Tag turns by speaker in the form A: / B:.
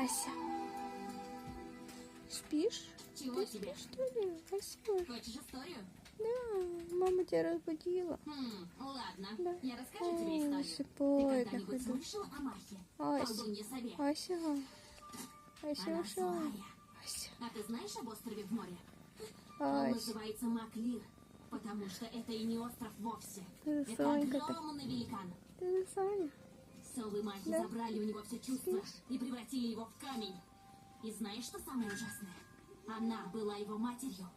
A: Ася. Спишь?
B: Чего
A: Ты
B: тебе?
A: спишь, что ли? Ася?
B: Хочешь историю?
A: Да, мама тебя разбудила.
B: Ладно.
A: Да.
B: Я расскажу тебе историю.
A: Ася,
B: Ты
A: пой,
B: когда-нибудь
A: как это.
B: слышала о Махе?
A: Ася.
B: Колдунье сове?
A: Ася. Ася
B: Она
A: ушла.
B: злая.
A: Ася.
B: А ты знаешь об острове в море? Он
A: Ася.
B: называется Маклир, потому что это и не остров вовсе.
A: Ты
B: Это
A: Сонька-то.
B: огромный великан.
A: Ты же Соня.
B: Совы Махи
A: Да.
B: забрали у него все чувства
A: Спишь?
B: и превратили его в камень. И знаешь, что самое ужасное? Она была его матерью.